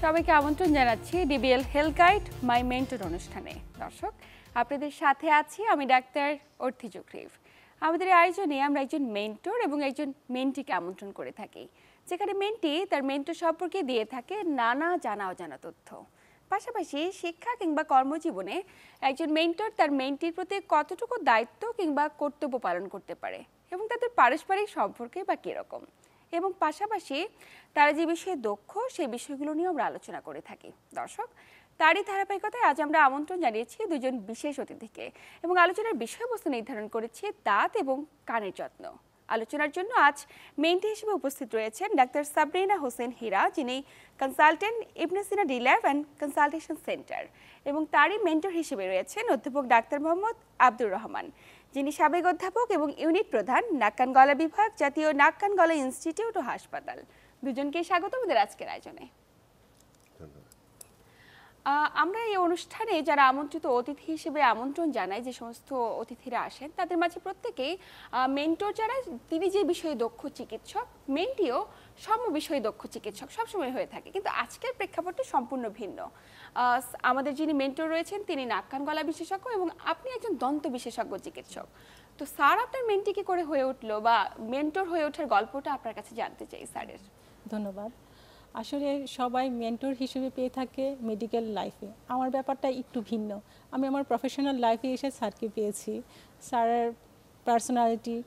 সবাইকে আমন্ত্রণ জানাচ্ছি ডিবিএল হেলথ গাইড মাই মেন্টর অনুষ্ঠানে। দর্শক, আপনাদের সাথে আছি আমি ডাক্তার অর্থি জুকরিফ। আমাদের আয়োজনে আমরা একজন মেন্টর এবং একজন মেন্টিকে আমন্ত্রণ করে থাকি, যেখানে মেন্টি তার মেন্টর সম্পর্কে দিয়ে থাকে নানা জানা অজানা তথ্য। পাশাপাশি শিক্ষা কিংবা কর্মজীবনে একজন মেন্টর তার মেন্টির প্রতি কতটুকু দায়িত্ব কিংবা কর্তব্য পালন করতে পারে এবং তাদের পারস্পরিক সম্পর্কে বা কীরকম, এবং পাশাপাশি তারা যে বিষয়ে দক্ষ সেই বিষয়গুলো নিয়ে আমরা আলোচনা করে থাকি। দর্শক, তারই ধারাবাহিকতায় আজ আমরা আমন্ত্রণ জানিয়েছি দুজন বিশেষ অতিথিকে এবং আলোচনার বিষয়বস্তু নির্ধারণ করেছি দাঁত এবং কানের যত্ন। আলোচনার জন্য আজ মেন্টি হিসেবে উপস্থিত রয়েছেন ডাক্তার সাবরিনা হোসেন হীরা, যিনি consultant Ibn Sina D lab and consultation centre, এবং তারই মেন্টর হিসেবে রয়েছেন অধ্যাপক ডাক্তার মোহাম্মদ আব্দুর রহমান, যিনি সাবেক অধ্যাপক এবং ইউনিট প্রধান, নাক কান গলা বিভাগ, জাতীয় নাক কান গলা ইনস্টিটিউট ও হাসপাতাল। দুজনকে স্বাগত আমাদের আজকের আয়োজনে। আমরা এই অনুষ্ঠানে যারা আমন্ত্রিত অতিথি হিসেবে আমন্ত্রণ জানাই, যে সমস্ত অতিথিরা আসেন তাদের মাঝে প্রত্যেকেই মেন্টর যারা তিনি যে বিষয়ে দক্ষ চিকিৎসক, মেন্টিও সম বিষয়ে দক্ষ চিকিৎসক সবসময় হয়ে থাকে, কিন্তু আজকের প্রেক্ষাপটটি সম্পূর্ণ ভিন্ন। আমাদের যিনি মেন্টর রয়েছেন তিনি নাক কান গলা বিশেষজ্ঞ এবং আপনি একজন দন্ত বিশেষজ্ঞ চিকিৎসক। তো স্যার, আপনার মেন্টি কি করে হয়ে উঠলো বা মেন্টর হয়ে ওঠার গল্পটা আপনার কাছে জানতে চাই স্যারের। ধন্যবাদ। আসলে সবাই মেন্টর হিসেবে পেয়ে থাকে মেডিকেল লাইফে, আমার ব্যাপারটা একটু ভিন্ন। আমি আমার প্রফেশনাল লাইফে এসে স্যারকে পেয়েছি। স্যারের personality,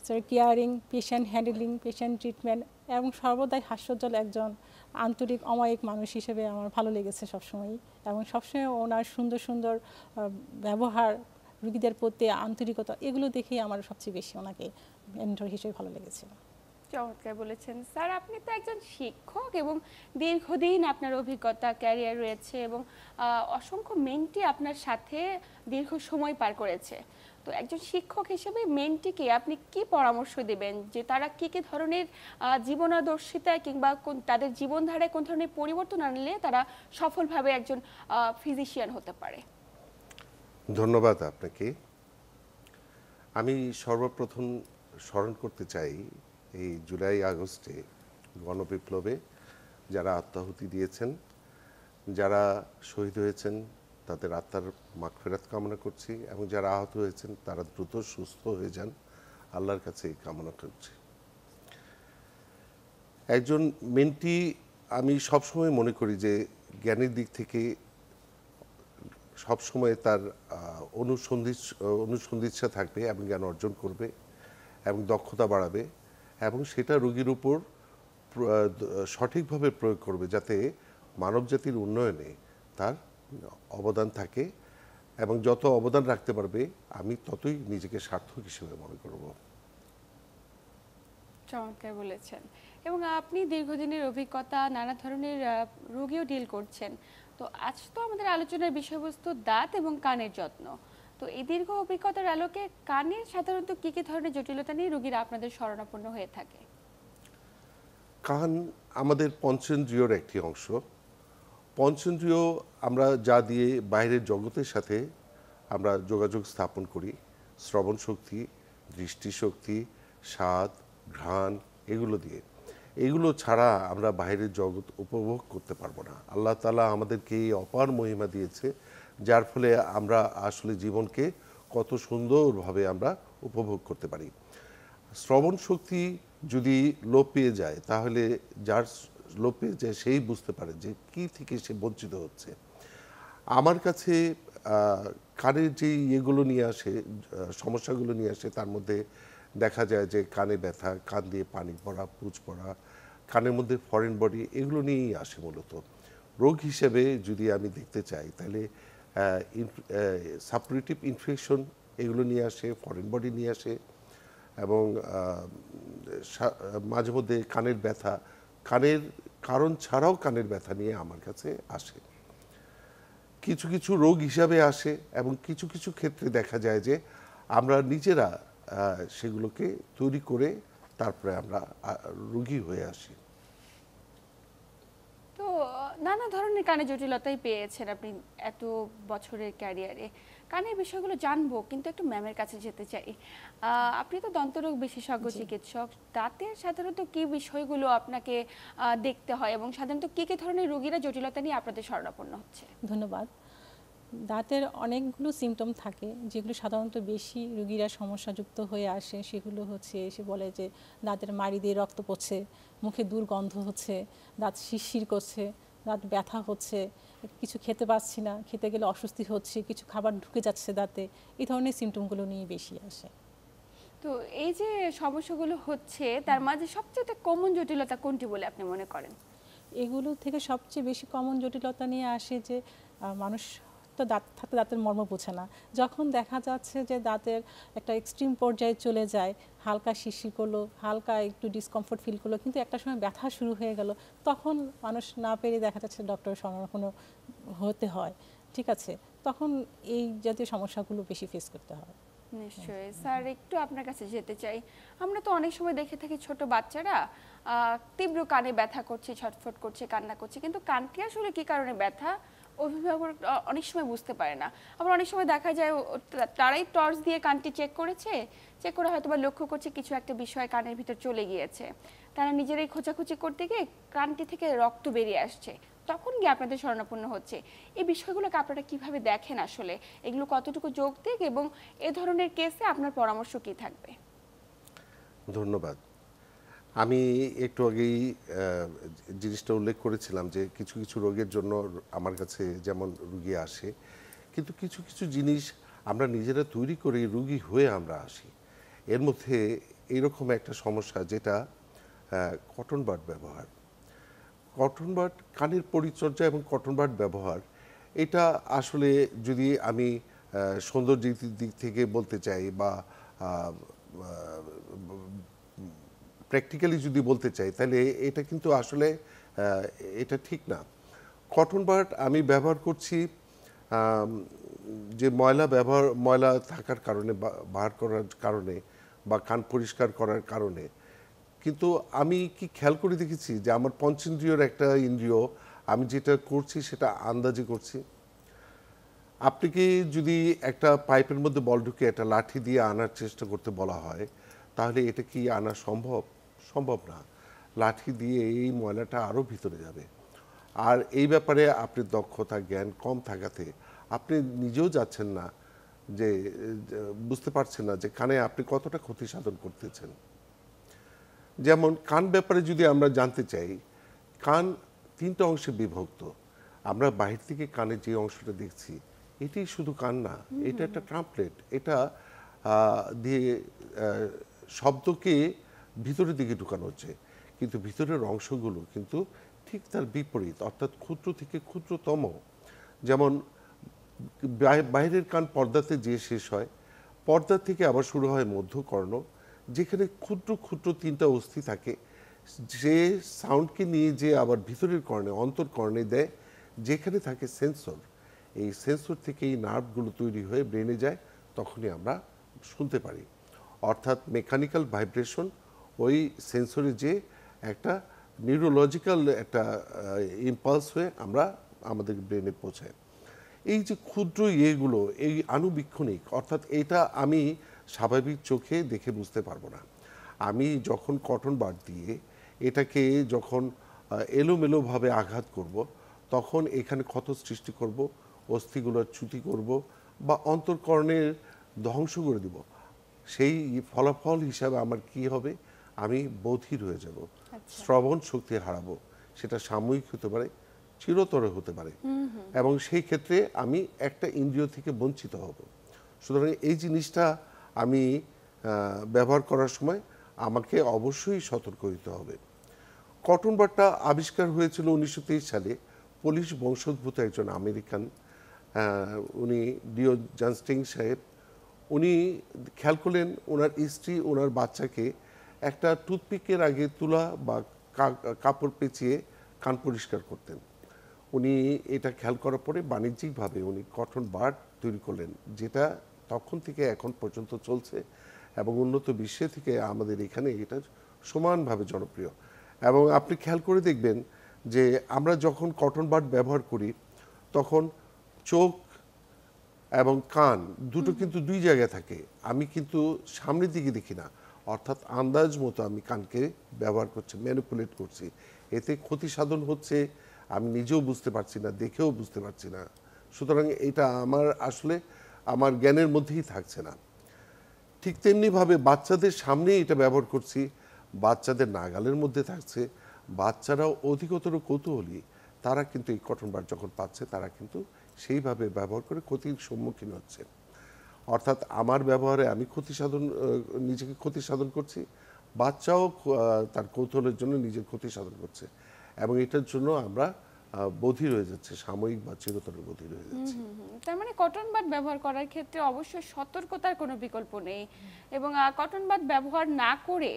sir caring, patient handling, patient treatment এবং সর্বদাই হাস্যোজ্জ্বল একজন আন্তরিক অমায়িক মানুষ হিসেবে আমার ভালো লেগেছে সবসময়ই, এবং সবসময় ওনার সুন্দর সুন্দর ব্যবহার, রোগীদের প্রতি আন্তরিকতা, এগুলো দেখেই আমার সবচেয়ে বেশি ওনাকে মেন্টর হিসেবে ভালো লেগেছিল। চমৎকার বলেছেন স্যার। আপনি তো একজন শিক্ষক এবং দীর্ঘদিন আপনার অভিজ্ঞতা, ক্যারিয়ার রয়েছে এবং অসংখ্য মেন্টি আপনার সাথে দীর্ঘ সময় পার করেছে। তো একজন শিক্ষক হিসেবে মেন্টিকে আপনি কি পরামর্শ দেবেন যে তারা কি কি ধরনের জীবনাদর্শিতা কিংবা তাদের জীবনধারায় কোন ধরনের পরিবর্তন আনলে তারা সফলভাবে একজন ফিজিশিয়ান হতে পারে? ধন্যবাদ আপনাকে। আমি সর্বপ্রথম স্মরণ করতে চাই এই জুলাই আগস্টে গণবিপ্লবে যারা আত্মাহুতি দিয়েছেন, যারা শহীদ হয়েছেন তাদের আত্মার মাগফিরাত কামনা করছি, এবং যারা আহত হয়েছেন তারা দ্রুত সুস্থ হয়ে যান, আল্লাহর কাছে এই কামনা করছি। একজন মেন্টি আমি সবসময় মনে করি যে জ্ঞানের দিক থেকে সবসময় তার অনুসন্ধিৎসা থাকবে এবং জ্ঞান অর্জন করবে এবং দক্ষতা বাড়াবে, এবং সেটা রোগীর উপর সঠিকভাবে প্রয়োগ করবে যাতে মানবজাতির উন্নয়নে তার অবদান থাকে, এবং যত অবদান রাখতে পারবে আমি ততই নিজেকে সার্থক হিসেবে মনে করব। চমৎকার বলেছেন। এবং আপনি দীর্ঘদিনের অভিজ্ঞতা, নানা ধরনের রোগীও ডিল করছেন। তো আজ তো আমাদের আলোচনার বিষয়বস্তু দাঁত এবং কানের যত্ন। তো এই দীর্ঘ অভিজ্ঞতার আলোকে কানের সাধারণত কি কি ধরনের জটিলতা নিয়ে রোগীরা আপনাদের শরণাপন্ন হয়ে থাকে? কান আমাদের পঞ্চেন্দ্রিয়র একটি অংশ। পঞ্চেন্দ্রিয় আমরা যা দিয়ে বাইরের জগতের সাথে আমরা যোগাযোগ স্থাপন করি, শ্রবণ শক্তি, দৃষ্টিশক্তি, স্বাদ, ঘ্রাণ, এগুলো দিয়ে। এগুলো ছাড়া আমরা বাইরের জগৎ উপভোগ করতে পারবো না। আল্লাহ তাআলা আমাদেরকে এই অপার মহিমা দিয়েছে, যার ফলে আমরা আসলে জীবনকে কত সুন্দরভাবে আমরা উপভোগ করতে পারি। শ্রবণ শক্তি যদি লোপ পেয়ে যায়, তাহলে যার লোপ পেয়ে যায় সেই বুঝতে পারে যে কি থেকে সে বঞ্চিত হচ্ছে। আমার কাছে কানের যে ইয়েগুলো নিয়ে আসে, সমস্যাগুলো নিয়ে আসে, তার মধ্যে দেখা যায় যে কানে ব্যথা, কান দিয়ে পানি পড়া, পুঁজ পড়া, কানের মধ্যে ফরেন বডি, এগুলো নিয়েই আসে মূলত। রোগ হিসেবে যদি আমি দেখতে চাই তাহলে সাপ্রেটিভ ইনফেকশন এগুলো নিয়ে আসে, ফরেন বডি নিয়ে আসে, এবং মাঝে মধ্যে কানের ব্যথা, কানের কারণ ছাড়াও কানের ব্যথা নিয়ে আমার কাছে আসে। কিছু কিছু রোগ হিসাবে আসে, এবং কিছু কিছু ক্ষেত্রে দেখা যায় যে আমরা নিজেরা সেগুলোকে তৈরি করে তারপরে আমরা রোগী হয়ে আসি। তো নানা নানা ধরনের কানে জটিলতাই পেয়েছেন আপনি এত বছরের ক্যারিয়ারে। কানের বিষয়গুলো জানবো, কিন্তু একটু ম্যামের কাছে যেতে চাই। আপনি তো দন্তরোগ বিশেষজ্ঞ চিকিৎসক, দাঁতের সাধারণত কি বিষয়গুলো আপনাকে দেখতে হয় এবং সাধারণত কি কি ধরনের রোগীরা জটিলতা নিয়ে আপনাদের শরণাপন্ন হচ্ছে? ধন্যবাদ। দাঁতের অনেকগুলো সিমটম থাকে যেগুলো সাধারণত বেশি রোগীরা সমস্যাযুক্ত হয়ে আসে। সেগুলো হচ্ছে এসে বলে যে দাঁতের মাড়ি দিয়ে রক্ত পড়ছে, মুখে দুর্গন্ধ হচ্ছে, দাঁত শিরশির করছে, দাঁত ব্যথা হচ্ছে, কিছু খেতে পারছি না, খেতে গেলে অস্বস্তি হচ্ছে, কিছু খাবার ঢুকে যাচ্ছে দাঁতে। এই ধরনের সিমটমগুলো নিয়ে বেশি আসে। তো এই যে সমস্যাগুলো হচ্ছে, তার মাঝে সবচেয়ে কমন জটিলতা কোনটি বলে আপনি মনে করেন? এগুলো থেকে সবচেয়ে বেশি কমন জটিলতা নিয়ে আসে যে মানুষ তো দাঁত থাকতে দাঁতের মর্ম বোঝে না। যখন দেখা যাচ্ছে যে দাঁতের একটা এক্সট্রিম পর্যায়ে চলে যায়, হালকা শিরশির করলো, হালকা একটু ডিসকমফোর্ট ফিল করলো, কিন্তু একটা সময় ব্যথা শুরু হয়ে গেল, তখন মানুষ না পেরে দেখা যাচ্ছে ডক্টরের শরণাপন্ন হতে হয়। ঠিক আছে, তখন এই জাতীয় সমস্যাগুলো বেশি ফেস করতে হয়। নিশ্চয়ই স্যার, একটু আপনার কাছে যেতে চাই। আমরা তো অনেক সময় দেখে থাকি ছোট বাচ্চারা তীব্র কানে ব্যথা করছে, ছটফট করছে, কান্না করছে, কিন্তু কানটি আসলে কি কারণে ব্যথা অভিভাবক অনেক সময় বুঝতে পারে না। আবার অনেক সময় দেখা যায় তারাই টর্চ দিয়ে কানটি চেক করেছে, চেক করে হয়তো বা লক্ষ্য করছে কিছু একটা বিষয় কানের ভিতর চলে গিয়েছে, তারা নিজেরাই খোঁচাখুচি করতে গিয়ে কানটি থেকে রক্ত বেরিয়ে আসছে, তখন গিয়ে আপনাদের শরণাপন্ন হচ্ছে। এই বিষয়গুলোকে আপনারা কিভাবে দেখেন আসলে? এগুলো কতটুকু যৌক্তিক এবং এ ধরনের কেসে আপনার পরামর্শ কি থাকবে? ধন্যবাদ। আমি একটু আগেই জিনিসটা উল্লেখ করেছিলাম যে কিছু কিছু রোগের জন্য আমার কাছে যেমন রুগী আসে, কিন্তু কিছু কিছু জিনিস আমরা নিজেরা তৈরি করে রুগী হয়ে আমরা আসি। এর মধ্যে এইরকম একটা সমস্যা যেটা কটন বাড ব্যবহার। কটন বাড কানের পরিচর্যা এবং কটন বাড ব্যবহার, এটা আসলে যদি আমি সৌন্দর্যের দিক থেকে বলতে চাই বা প্র্যাকটিক্যালি যদি বলতে চাই, তাহলে এটা কিন্তু আসলে এটা ঠিক না। কটন বাড আমি ব্যবহার করছি যে ময়লা থাকার কারণে বা বার করার কারণে বা কান পরিষ্কার করার কারণে, কিন্তু আমি কি খেয়াল করে দেখেছি যে আমার পঞ্চেন্দ্রিয়র একটা ইন্দ্রিয়, আমি যেটা করছি সেটা আন্দাজে করছি। আপনাকে যদি একটা পাইপের মধ্যে বল ঢুকে একটা লাঠি দিয়ে আনার চেষ্টা করতে বলা হয়, তাহলে এটা কি আনা সম্ভব? সম্ভব না। লাঠি দিয়ে এই ময়লাটা আরও ভিতরে যাবে। আর এই ব্যাপারে আপনার দক্ষতা জ্ঞান কম থাকাতে আপনি নিজেও যাচ্ছেন না, যে বুঝতে পারছেন না যে কানে আপনি কতটা ক্ষতি সাধন করতেছেন। যেমন কান ব্যাপারে যদি আমরা জানতে চাই, কান তিনটা অংশে বিভক্ত। আমরা বাহির থেকে কানের যে অংশটা দেখছি, এটি শুধু কান না, এটা একটা ট্রাম্পলেট। এটা দিয়ে শব্দকে ভিতরের দিকে ঢুকানো হচ্ছে, কিন্তু ভিতরের অংশগুলো কিন্তু ঠিক তার বিপরীত, অর্থাৎ ক্ষুদ্র থেকে ক্ষুদ্রতম। যেমন বাইরের কান পর্দাতে যে শেষ হয়, পর্দা থেকে আবার শুরু হয় মধ্যকর্ণ, যেখানে ক্ষুদ্র ক্ষুদ্র তিনটা অস্থি থাকে, যে সাউন্ডকে নিয়ে যে আবার ভিতরের কর্ণে অন্তর্কর্ণে দেয়, যেখানে থাকে সেন্সর। এই সেন্সর থেকে এই নার্ভগুলো তৈরি হয়ে ব্রেনে যায়, তখনই আমরা শুনতে পারি। অর্থাৎ মেকানিক্যাল ভাইব্রেশন ওই সেন্সরে যে একটা নিউরোলজিক্যাল একটা ইম্পালস হয়ে আমরা আমাদের ব্রেনে পৌঁছায়। এই যে ক্ষুদ্র ইয়েগুলো, এই আণুবীক্ষণিক, অর্থাৎ এটা আমি স্বাভাবিক চোখে দেখে বুঝতে পারবো না। আমি যখন কটন বাড দিয়ে এটাকে যখন এলোমেলোভাবে আঘাত করব, তখন এখানে ক্ষত সৃষ্টি করব, অস্থিগুলোর চ্যুতি করব বা অন্তর্কর্ণের ধ্বংস করে দিব। সেই ফলাফল হিসাবে আমার কি হবে? আমি বধির হয়ে যাব, শ্রবণ শক্তি হারাবো। সেটা সাময়িক হতে পারে, চিরতর হতে পারে, এবং সেই ক্ষেত্রে আমি একটা ইন্দ্রিয় থেকে বঞ্চিত হব। সুতরাং এই জিনিসটা আমি ব্যবহার করার সময় আমাকে অবশ্যই সতর্ক হতে হবে। কটন বাডটা আবিষ্কার হয়েছিল 1923 সালে। পোলিশ বংশোদ্ভূত একজন আমেরিকান, উনি ডিও জানস্টিং সাহেব, উনি খেয়াল করলেন ওনার স্ত্রী ওনার বাচ্চাকে একটা টুথপিকের আগে তুলা বা কাপড় পেঁচিয়ে কান পরিষ্কার করতেন। উনি এটা খেয়াল করার পরে বাণিজ্যিকভাবে উনি কটন বাড তৈরি করলেন, যেটা তখন থেকে এখন পর্যন্ত চলছে এবং উন্নত বিশ্বে থেকে আমাদের এখানে এটা সমানভাবে জনপ্রিয়। এবং আপনি খেয়াল করে দেখবেন যে আমরা যখন কটন বাড ব্যবহার করি তখন চোখ এবং কান দুটো কিন্তু দুই জায়গায় থাকে। আমি কিন্তু সামনের দিকে দেখি না, অর্থাৎ আন্দাজ মতো আমি কানকে ব্যবহার করছি, ম্যানিপুলেট করছি। এতে ক্ষতি সাধন হচ্ছে, আমি নিজেও বুঝতে পারছি না, দেখেও বুঝতে পারছি না। সুতরাং এটা আমার আসলে আমার জ্ঞানের মধ্যেই থাকছে না। ঠিক তেমনিভাবে বাচ্চাদের সামনেই এটা ব্যবহার করছি, বাচ্চাদের নাগালের মধ্যে থাকছে। বাচ্চারাও অধিকতর কৌতূহলী, তারা কিন্তু এই কটন বাড যখন পাচ্ছে তারা কিন্তু সেইভাবে ব্যবহার করে ক্ষতির সম্মুখীন হচ্ছে। অর্থাৎ আমার ব্যবহারে আমি নিজেকে ক্ষতি সাধন করছি, বাচ্চাও তার কৌতূহলের জন্য নিজের ক্ষতি সাধন করছে, এবং এটার জন্য আমরা বধির হয়ে যাচ্ছে, সাময়িক বা চিরতরে বধির হয়ে যাচ্ছে। তার মানে কটন বাড ব্যবহার করার ক্ষেত্রে অবশ্যই সতর্কতার কোনো বিকল্প নেই, এবং কটন বাড ব্যবহার না করে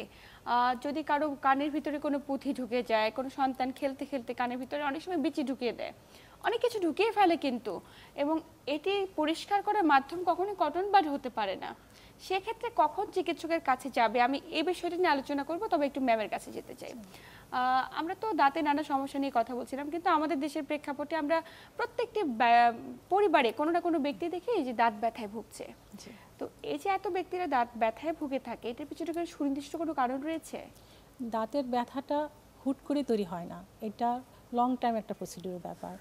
যদি কারো কানের ভিতরে কোনো পুঁথি ঢুকে যায়, কোনো সন্তান খেলতে খেলতে কানের ভিতরে অনেক সময় বিচি ঢুকিয়ে দেয়, অনেক কিছু ঢুকিয়ে ফেলে কিন্তু, এবং এটি পরিষ্কার করার মাধ্যম কখনোই কটন বাড হতে পারে না। সেক্ষেত্রে কখন চিকিৎসকের কাছে যাবে, আমি এই বিষয়টি নিয়ে আলোচনা করব, তবে একটু ম্যামের কাছে যেতে চাই। আমরা তো দাঁতে নানা সমস্যা নিয়ে কথা বলছিলাম, কিন্তু আমাদের দেশের প্রেক্ষাপটে আমরা প্রত্যেকটি পরিবারে কোনো না কোনো ব্যক্তি দেখি যে দাঁত ব্যথায় ভুগছে। তো এই যে এত ব্যক্তিরা দাঁত ব্যথায় ভুগে থাকে, এটার পিছনে কোনো সুনির্দিষ্ট কোনো কারণ রয়েছে? দাঁতের ব্যথাটা হুট করে তৈরি হয় না, এটা লং টাইম একটা প্রসিডিউর ব্যাপার।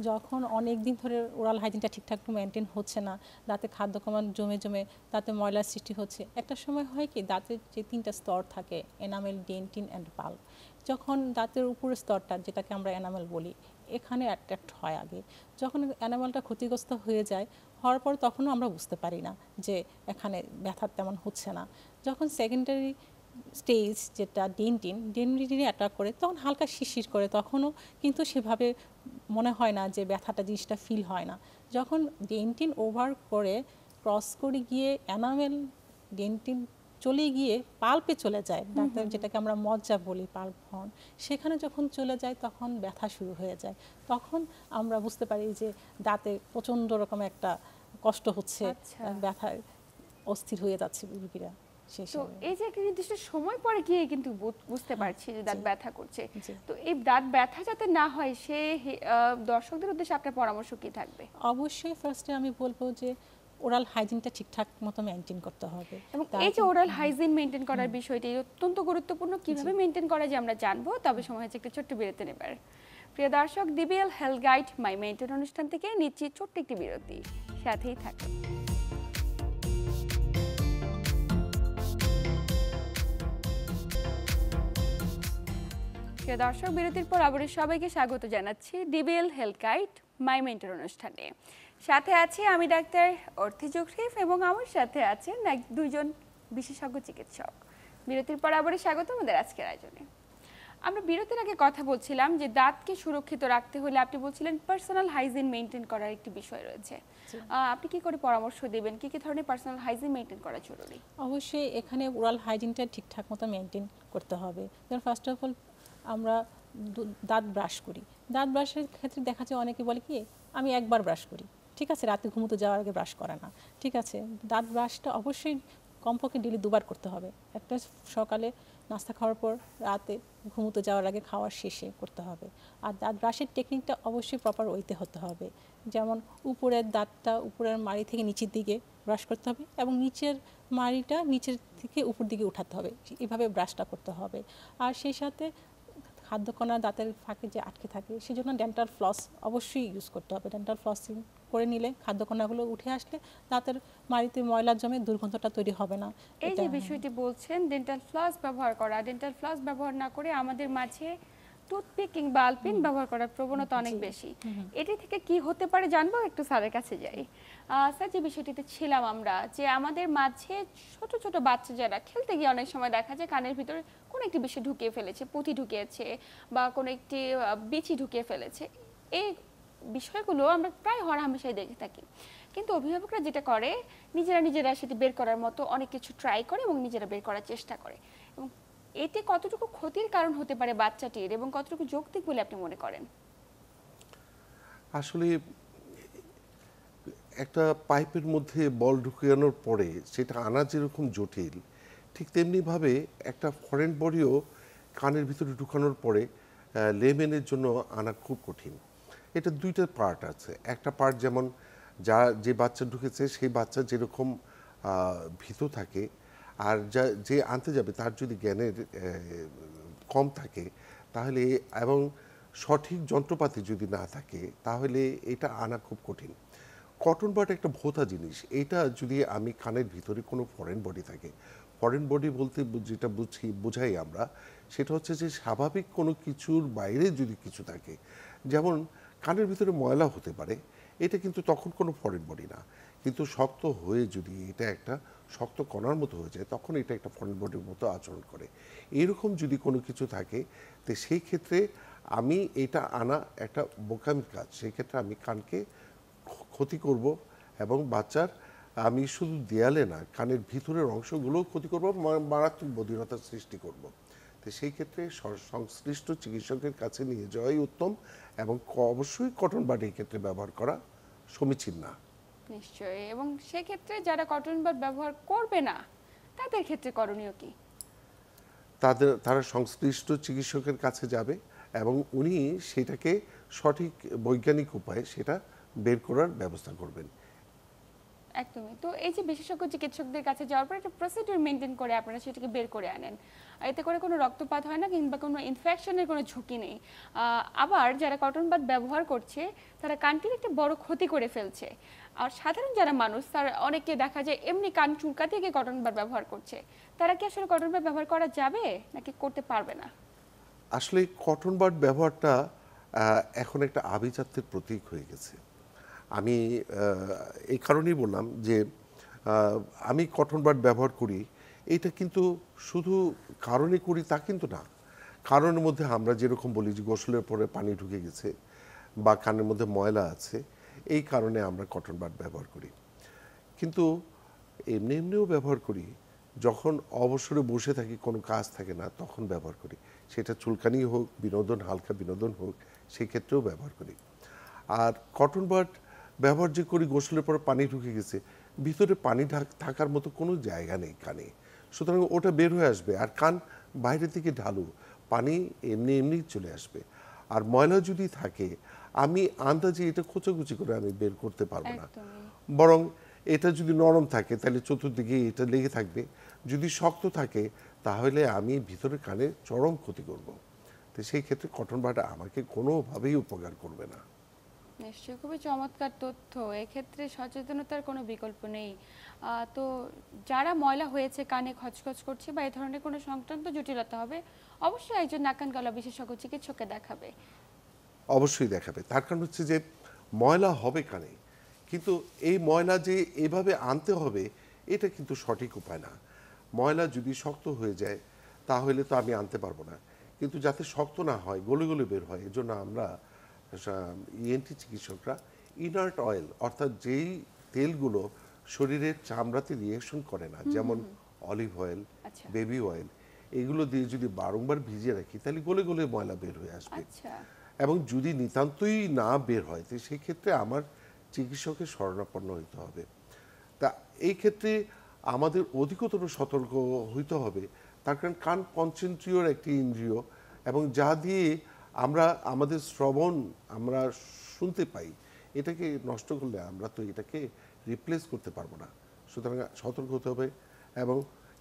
যখন অনেক দিন ধরে ওরাল হাইজিনটা ঠিকঠাক মেনটেন হচ্ছে না, দাঁতে খাদ্য কমান জমে জমে দাঁতে ময়লার সৃষ্টি হচ্ছে, একটা সময় হয় কি দাঁতের যে 3টা স্তর থাকে, এনামেল, ডেন্টিন অ্যান্ড পাল্প, যখন দাঁতের উপরের স্তরটা যেটাকে আমরা এনামেল বলি এখানে অ্যাট্রাক্ট হয় আগে, যখন এনামেলটা ক্ষতিগ্রস্ত হয়ে যায়, হওয়ার পর তখনও আমরা বুঝতে পারি না যে এখানে ব্যথা তেমন হচ্ছে না। যখন সেকেন্ডারি স্টেজ যেটা ডেন্টিনে অ্যাটাক করে তখন হালকা শিরশির করে, তখনও কিন্তু সেভাবে মনে হয় না যে ব্যথাটা জিনিসটা ফিল হয় না। যখন ডেন্টিন ওভার করে ক্রস করে গিয়ে এনামেল ডেন্টিন চলে গিয়ে পাল্পে চলে যায়, ডাক্তার যেটাকে আমরা মজ্জা বলি, পাল্প হর্ন, সেখানে যখন চলে যায় তখন ব্যথা শুরু হয়ে যায়। তখন আমরা বুঝতে পারি যে দাঁতে প্রচণ্ড রকম একটা কষ্ট হচ্ছে, ব্যথায় অস্থির হয়ে যাচ্ছে রোগীরা। তো এই যে একটা নির্দিষ্ট সময় পরে গিয়ে কিন্তু বুঝতে পারছি যে দাঁত ব্যথা করছে, তো এই দাঁত ব্যথা যাতে না হয় সে দর্শকদের উদ্দেশ্যে আপনার পরামর্শ কি থাকবে? অবশ্যই ফার্স্টে আমি বলবো যে ওরাল হাইজিনটা ঠিকঠাক মতো মেনটেন করতে হবে, এবং এই যে ওরাল হাইজিন মেনটেন করার বিষয়টি অত্যন্ত গুরুত্বপূর্ণ। কিভাবে মেনটেন করা যায় আমরা জানবো, তবে সময় হচ্ছে একটা ছোট্ট বিরতি নেবার। প্রিয় দর্শক, ডিবিএল হেলথ গাইড মাই মেন্টর অনুষ্ঠান থেকে নিচ্ছি ছোট্ট একটি বিরতি, সাথেই থাকুন। প্রিয় দর্শক, বিরতির পর আবার সবাইকে স্বাগত জানাচ্ছি ডিবিএল হেলথ গাইড মাই মেন্টর অনুষ্ঠানে। সাথে আছি আমি ডাক্তার অর্থি জোখরিফ, এবং আমার সাথে আছেন দুইজন বিশেষজ্ঞ চিকিৎসক। বিরতির পর আবার স্বাগত আমাদের আজকের আয়োজনে। আমরা বিরতির আগে কথা বলছিলাম যে দাঁতকে সুরক্ষিত রাখতে হলে আপনি বলছিলেন পার্সোনাল হাইজিন মেনটেন করার একটি বিষয় রয়েছে। আপনি কি করে পরামর্শ দেবেন, কি কি ধরনের পার্সোনাল হাইজিন মেনটেন করা জরুরি? অবশ্যই এখানে ওরাল হাইজিনটা ঠিকঠাক মতো মেনটেন করতে হবে। যেমন ফার্স্ট অফ অল আমরা দাঁত ব্রাশ করি, দাঁত ব্রাশের ক্ষেত্রে দেখা যায় অনেকে বলে কি আমি একবার ব্রাশ করি, ঠিক আছে, রাতে ঘুমোতে যাওয়ার আগে ব্রাশ করে না, ঠিক আছে। দাঁত ব্রাশটা অবশ্যই কমপক্ষে ডেলি 2বার করতে হবে, একটা সকালে নাস্তা খাওয়ার পর, রাতে ঘুমোতে যাওয়ার আগে খাওয়ার শেষে করতে হবে। আর দাঁত ব্রাশের টেকনিকটা অবশ্যই প্রপার ওয়েতে হতে হবে, যেমন উপরের দাঁতটা উপরের মাড়ি থেকে নিচের দিকে ব্রাশ করতে হবে, এবং নিচের মাড়িটা নিচের থেকে উপর দিকে উঠাতে হবে, এভাবে ব্রাশটা করতে হবে। আর সেই সাথে খাদ্যকণা দাঁতের ফাঁকে যে আটকে থাকে সেজন্য ডেন্টাল ফ্লস অবশ্যই ইউজ করতে হবে। ডেন্টাল ফ্লসিং করে নিলে খাদ্যকণাগুলো উঠে আসলে দাঁতের মাড়িতে ময়লা জমে দুর্গন্ধটা তৈরি হবে না। এই যে বিষয়টি বলছেন ডেন্টাল ফ্লস ব্যবহার করা, ডেন্টাল ফ্লস ব্যবহার না করে আমাদের মাঝে টুথপিক কিংবা আলপিন ব্যবহার করার প্রবণতা অনেক বেশি, এটি থেকে কি হতে পারে জানবো, একটু স্যারের কাছে যাই। স্যার, যে বিষয়টিতে ছিলাম আমরা, যে আমাদের মাঝে ছোট ছোট বাচ্চা যারা খেলতে গিয়ে অনেক সময় দেখা যায় কানের ভিতরে কোনো একটি বিষয় ঢুকিয়ে ফেলেছে, পুঁথি ঢুকিয়েছে বা কোনো একটি বিচি ঢুকিয়ে ফেলেছে, এই বিষয়গুলো আমরা প্রায় হরহামেশাই দেখে থাকি। কিন্তু অভিভাবকরা যেটা করে, নিজেরা সেটি বের করার মতো অনেক কিছু ট্রাই করে এবং নিজেরা বের করার চেষ্টা করে, এবং এতে কতটুকু ক্ষতির কারণ হতে পারে বাচ্চাটির এবং কতটুকু যৌক্তিক বলে আপনি মনে করেন? আসলে একটা পাইপের মধ্যে বল ঢুকানোর পরে সেটা আনা যেরকম জটিল, ঠিক তেমনিভাবে একটা ফরেন বডিও কানের ভিতরে ঢুকানোর পরে লেমেনের জন্য আনা খুব কঠিন। এটা দুইটা পার্ট আছে। একটা পার্ট যেমন যে বাচ্চা ঢুকেছে সেই বাচ্চা যেরকম ভীত থাকে, আর যে আনতে যাবে তার যদি জ্ঞানের কম থাকে তাহলে, এবং সঠিক যন্ত্রপাতি যদি না থাকে তাহলে এটা আনা খুব কঠিন। কটন বাড একটা ভোঁতা জিনিস। এটা যদি আমি কানের ভিতরে কোনো ফরেন বডি থাকে, ফরেন বডি বলতে যেটা বোঝাই আমরা, সেটা হচ্ছে যে স্বাভাবিক কোনো কিছুর বাইরে যদি কিছু থাকে, যেমন কানের ভিতরে ময়লা হতে পারে, এটা কিন্তু তখন কোনো ফরেন বডি না। কিন্তু শক্ত হয়ে যদি এটা একটা শক্ত কণার মতো হয়ে যায়, তখন এটা একটা ফরেন বডির মতো আচরণ করে। এরকম যদি কোনো কিছু থাকে, তো সেই ক্ষেত্রে আমি এটা আনা একটা বোকামির কাজ। সেই ক্ষেত্রে আমি কানকে ক্ষতি করব, এবং বাচ্চার আমি শুধু দেয়ালে না, কানের ভিতরের অংশগুলোও ক্ষতি করব, মারাত্মক বধিরতার সৃষ্টি করব। তো সেই ক্ষেত্রে সংশ্লিষ্ট চিকিৎসকের কাছে নিয়ে যাওয়াই উত্তম, এবং অবশ্যই কটন বাড এই ক্ষেত্রে ব্যবহার করা সমীচীন না। নিশ্চয়ই। এবং সেক্ষেত্রে যারা কটন বাড ব্যবহার করবে না, তাদের ক্ষেত্রে করণীয় কি? তারা সংশ্লিষ্ট চিকিৎসকের কাছে যাবে, এবং উনি সেটাকে সঠিক বৈজ্ঞানিক উপায়ে সেটা বের করার ব্যবস্থা করবেন। একদমই। তো এই যে বিশেষজ্ঞ চিকিৎসকদের কাছে যাওয়ার পর একটা প্রসিডিউর মেনটেন করে আপনারা সেটাকে বের করে আনেন, এতে করে কোনো রক্তপাত হয় না কিংবা কোনো ইনফেকশনের কোনো ঝুঁকি নেই। আবার যারা কটন বাড ব্যবহার করছে তারা কানটির একটা বড় ক্ষতি করে ফেলছে। আর সাধারণ যারা মানুষ, তার অনেকে দেখা যায় এমনি কান চুলকাতে গিয়ে কটন বাড ব্যবহার করছে, তারা কি আসলে কটন বাড ব্যবহার করা যাবে নাকি করতে পারবে না? আসলে কটন বাড ব্যবহারটা এখন একটা আভিজাত্যের প্রতীক হয়ে গেছে। আমি এই কারণেই বললাম যে আমি কটন বাড ব্যবহার করি, এটা কিন্তু শুধু কারণে করি তা কিন্তু না। কারণের মধ্যে আমরা যেরকম বলি যে গোসলের পরে পানি ঢুকে গেছে বা কানের মধ্যে ময়লা আছে, এই কারণে আমরা কটন বাড ব্যবহার করি। কিন্তু এমনিও ব্যবহার করি, যখন অবসরে বসে থাকি, কোনো কাজ থাকে না, তখন ব্যবহার করি। সেটা চুলকানি হোক, বিনোদন, হালকা বিনোদন হোক, সেই ক্ষেত্রেও ব্যবহার করি। আর কটন বাড ব্যবহার যে করি, গোসলের পরে পানি ঢুকে গেছে, ভিতরে পানি থাকার মতো কোনো জায়গা নেই কানে, সুতরাং ওটা বের হয়ে আসবে। আর কান বাইরে থেকে ঢালু, পানি এমনি চলে আসবে। আর ময়লা যদি থাকে, আমি আন্দাজে এটা খোঁচাখুচি করে আমি বের করতে পারবো না। বরং এটা যদি নরম থাকে তাহলে চতুর্দিকে এটা লেগে থাকবে, যদি শক্ত থাকে তাহলে আমি ভিতরে কানে চরম ক্ষতি করব। তো সেই ক্ষেত্রে কটন বাড আমাকে কোনোভাবেই উপকার করবে না। নিশ্চয়ই, খুবই চমৎকার তথ্য। এক্ষেত্রে সচেতনতার কোনো বিকল্প নেই। তো যারা ময়লা হয়েছে, কানে খচখচ করছে বা এই ধরনের কোনো সংক্রান্ত জটিলতা হবে, অবশ্যই একজন নাক কান গলা বিশেষজ্ঞ চিকিৎসককে দেখাবে। অবশ্যই দেখাবে। তার কারণ হচ্ছে যে ময়লা হবে কানে, কিন্তু এই ময়লা যে এভাবে আনতে হবে, এটা কিন্তু সঠিক উপায় না। ময়লা যদি শক্ত হয়ে যায় তাহলে তো আমি আনতে পারবো না, কিন্তু যাতে শক্ত না হয়, গলে গলে বের হয়, এজন্য আমরা ইএনটি চিকিৎসকরা ইনার্ট অয়েল, অর্থাৎ যেই তেলগুলো শরীরের চামড়াতে রিয়েকশন করে না, যেমন অলিভ অয়েল, বেবি অয়েল, এগুলো দিয়ে যদি বারংবার ভিজিয়ে রাখি তাহলে গলে গলে ময়লা বের হয়ে আসবে। এবং যদি নিতান্তই না বের হয়, তো সেই ক্ষেত্রে আমার চিকিৎসকের শরণাপন্ন হইতে হবে। তা এই ক্ষেত্রে আমাদের অধিকতর সতর্ক হইতে হবে, তার কারণ কান পঞ্চেন্দ্রিয়র একটি ইন্দ্রিয়, এবং যা দিয়ে আমরা আমাদের শ্রবণ আমরা শুনতে পাই, এটাকে নষ্ট করলে আমরা তো এটাকে রিপ্লেস করতে পারবো না। সুতরাং সতর্ক হতে হবে, এবং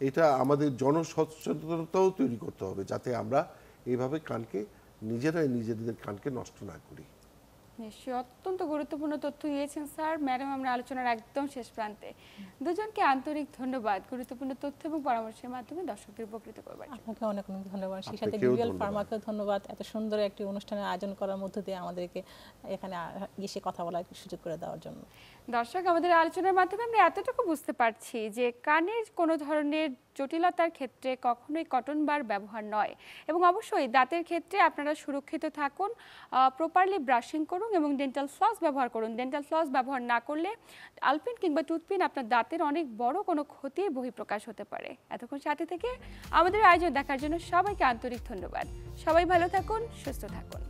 এটা আমাদের জনসচেতনতাও তৈরি করতে হবে, যাতে আমরা এইভাবে কানকে নিজেদের কানকে নষ্ট না করি। নিশ্চয়ই, অত্যন্ত গুরুত্বপূর্ণ তথ্য দিয়েছেন স্যার। ম্যাডাম, আমরা আলোচনার একদম শেষ প্রান্তে। দুজনকে আন্তরিক ধন্যবাদ গুরুত্বপূর্ণ তথ্য এবং পরামর্শের মাধ্যমে দর্শকদের উপকৃত করবার জন্য। আপনাকে অনেক অনেক ধন্যবাদ। সেই সাথে ডিবিএল ফার্মাকে ধন্যবাদ, এত সুন্দর একটি অনুষ্ঠানের আয়োজন করার মধ্য দিয়ে আমাদেরকে এখানে এসে কথা বলার সুযোগ করে দেওয়ার জন্য। দর্শক, আমাদের আলোচনার মাধ্যমে আমরা এতটুকু বুঝতে পারছি যে কানের কোনো ধরনের জটিলতার ক্ষেত্রে কখনোই কটন বার ব্যবহার নয়, এবং অবশ্যই দাঁতের ক্ষেত্রে আপনারা সুরক্ষিত থাকুন, প্রপারলি ব্রাশিং করুন এবং ডেন্টাল ফ্লস ব্যবহার করুন। ডেন্টাল ফ্লস ব্যবহার না করলে আলপিন কিংবা টুথপিন আপনার দাঁতের অনেক বড় কোনো ক্ষতির বহিঃপ্রকাশ হতে পারে। এতক্ষণ সাথে থেকে আমাদের আয়োজন দেখার জন্য সবাইকে আন্তরিক ধন্যবাদ। সবাই ভালো থাকুন, সুস্থ থাকুন।